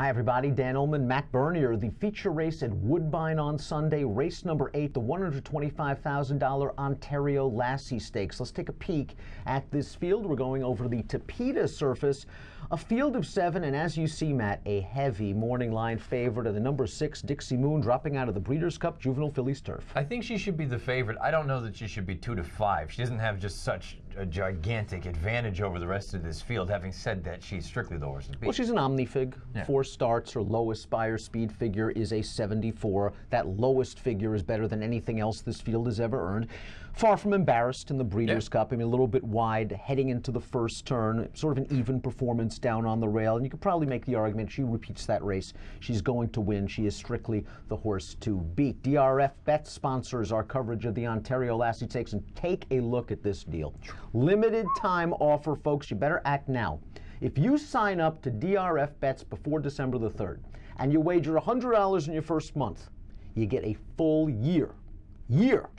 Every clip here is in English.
Hi everybody, Dan Illman, Matt Bernier. The feature race at Woodbine on Sunday, race number 8, the $125,000 Ontario Lassie Stakes. Let's take a peek at this field. We're going over the Tapeta surface, a field of 7, and as you see, Matt, a heavy morning line favorite of the number 6, Dixie Moon, dropping out of the Breeders' Cup Juvenile Fillies Turf. I think she should be the favorite. I don't know that she should be 2-5. She doesn't have just such a gigantic advantage over the rest of this field. Having said that, she's strictly the horse to beat. Well, she's an omnifig. Yeah. 4 starts. Her lowest Spire speed figure is a 74. That lowest figure is better than anything else this field has ever earned. Far from embarrassed in the Breeders' Cup. I mean, a little bit wide heading into the first turn. Sort of an even performance down on the rail. And you could probably make the argument she repeats that race. She's going to win. She is strictly the horse to beat. DRF Bet sponsors our coverage of the Ontario Lassie Stakes. And take a look at this deal. Limited time offer, folks. You better act now. If you sign up to DRF Bets before December the 3rd and you wager $100 in your first month, you get a full year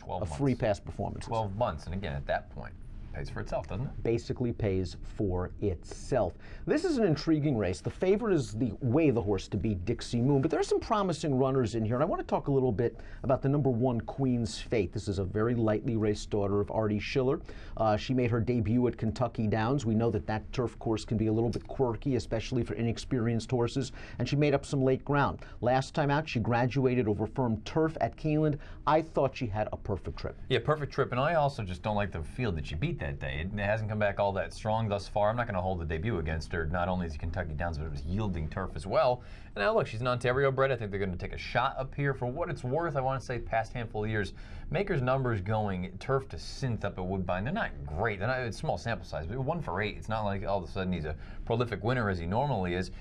of free pass performances. 12 months, and again, at that point, pays for itself, doesn't it? Basically pays for itself. This is an intriguing race. The favorite is the horse to beat Dixie Moon, but there are some promising runners in here, and I want to talk a little bit about the number 1, Queen's Fate. This is a very lightly raced daughter of Artie Schiller. She made her debut at Kentucky Downs. We know that that turf course can be a little bit quirky, especially for inexperienced horses, and she made up some late ground. Last time out, she graduated over firm turf at Keeneland. I thought she had a perfect trip. Yeah, perfect trip, and I also just don't like the field that she beat that day. It hasn't come back all that strong thus far. I'm not going to hold the debut against her. Not only is it Kentucky Downs, but it was yielding turf as well. And now look, she's an Ontario bred. I think they're going to take a shot up here. For what it's worth, I want to say past handful of years, Maker's numbers going turf to synth up at Woodbine, they're not great. They're not, it's small sample size, but 1 for 8. It's not like all of a sudden he's a prolific winner as he normally is.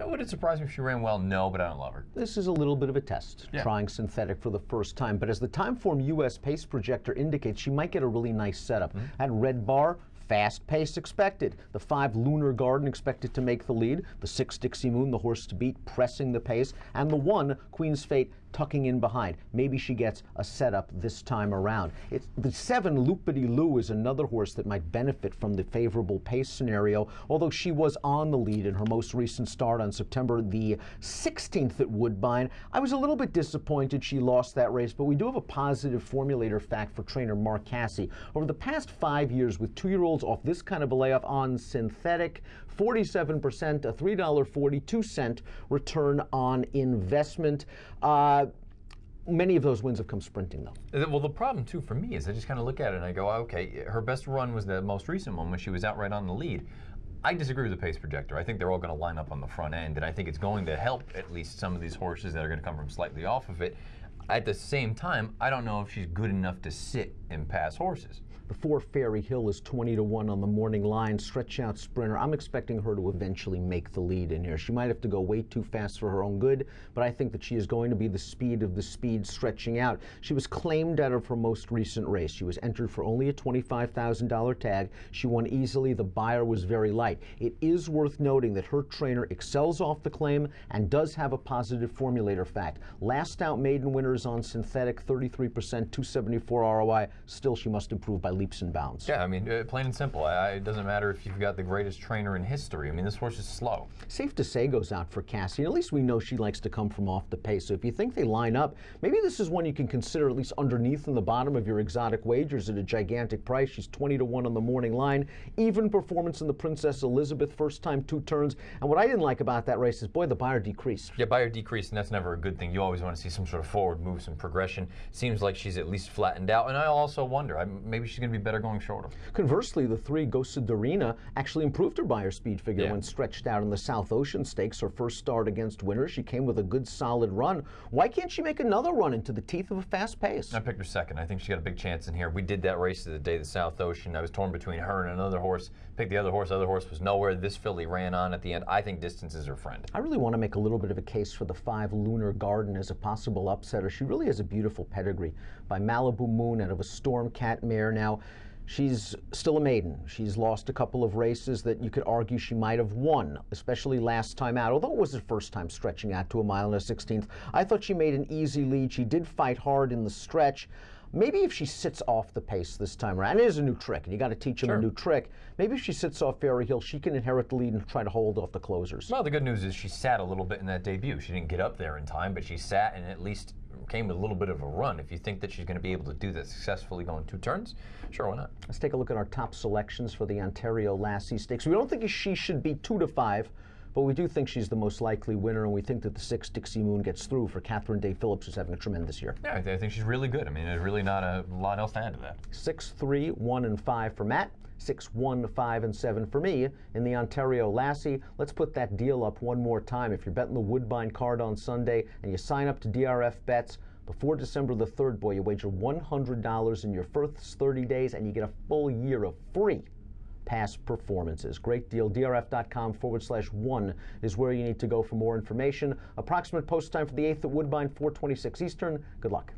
Would it surprise me if she ran well? No, but I don't love her. This is a little bit of a test, trying synthetic for the first time. But as the Timeform U.S. pace projector indicates, she might get a really nice setup. At Red Bar, fast pace expected. The 5, Lunar Garden, expected to make the lead. The 6, Dixie Moon, the horse to beat, pressing the pace. And the 1, Queen's Fate, tucking in behind. Maybe she gets a setup this time around. The 7, Loopity Loo, is another horse that might benefit from the favorable pace scenario, although she was on the lead in her most recent start on September the 16th at Woodbine. I was a little bit disappointed she lost that race, but we do have a positive formulator fact for trainer Mark Casse. Over the past 5 years, with 2-year-olds off this kind of a layoff on synthetic, 47%, a $3.42 return on investment. Many of those wins have come sprinting, though. Well, the problem, too, for me is I just kind of look at it and I go, okay, her best run was the most recent one when she was outright on the lead. I disagree with the pace projector. I think they're all going to line up on the front end, and I think it's going to help at least some of these horses that are going to come from slightly off of it. At the same time, I don't know if she's good enough to sit and pass horses. The 4, Fairy Hill, is 20-1 on the morning line. Stretch out sprinter. I'm expecting her to eventually make the lead in here. She might have to go way too fast for her own good, but I think that she is going to be the speed of the speed stretching out. She was claimed out of her most recent race. She was entered for only a $25,000 tag. She won easily. The buyer was very light. It is worth noting that her trainer excels off the claim and does have a positive formulator fact. Last out maiden winners on synthetic, 33%, 274 ROI. Still, she must improve by leaps and bounds. Yeah, I mean, plain and simple. It doesn't matter if you've got the greatest trainer in history. I mean, this horse is slow. Safe to say goes out for Cassie. And at least we know she likes to come from off the pace. So if you think they line up, maybe this is one you can consider at least underneath in the bottom of your exotic wagers at a gigantic price. She's 20-1 on the morning line. Even performance in the Princess Elizabeth, first time 2 turns. And what I didn't like about that race is, boy, the buyer decreased. Yeah, buyer decreased, and that's never a good thing. You always want to see some sort of forward move, some progression. Seems like she's at least flattened out. And I also wonder, maybe she's going to be better going shorter. Conversely, the 3, Gossadarina, actually improved her buyer speed figure when stretched out in the South Ocean Stakes. Her first start against winners. She came with a good solid run. Why can't she make another run into the teeth of a fast pace? I picked her second. I think she got a big chance in here. We did that race the day of the South Ocean. I was torn between her and another horse. Picked the other horse. The other horse was nowhere. This filly ran on at the end. I think distance is her friend. I really want to make a little bit of a case for the 5, Lunar Garden, as a possible upsetter. She really has a beautiful pedigree by Malibu Moon out of a Stormcat mare. Now, she's still a maiden. She's lost a couple of races that you could argue she might have won, especially last time out, although it was her first time stretching out to a mile and a 16th. I thought she made an easy lead. She did fight hard in the stretch. maybe if she sits off the pace this time around, and it is a new trick, and you got to teach him a new trick. Maybe if she sits off Fairy Hill, she can inherit the lead and try to hold off the closers. Well, the good news is she sat a little bit in that debut. She didn't get up there in time, but she sat and at least came with a little bit of a run. If you think that she's going to be able to do that successfully going 2 turns, sure, why not? Let's take a look at our top selections for the Ontario Lassie Stakes. We don't think she should be 2 to 5, but we do think she's the most likely winner, and we think that the 6 Dixie Moon gets through for Catherine Day Phillips, who's having a tremendous year. Yeah, I think she's really good. I mean, there's really not a lot else to add to that. 6, 3, 1, and 5 for Matt. 6, 1, 5, and 7 for me in the Ontario Lassie. Let's put that deal up one more time. If you're betting the Woodbine card on Sunday and you sign up to DRF Bets before December the 3rd, boy, you wager $100 in your first 30 days and you get a full year of free past performances. Great deal. DRF.com/1 is where you need to go for more information. Approximate post time for the 8th at Woodbine, 4:26 Eastern. Good luck.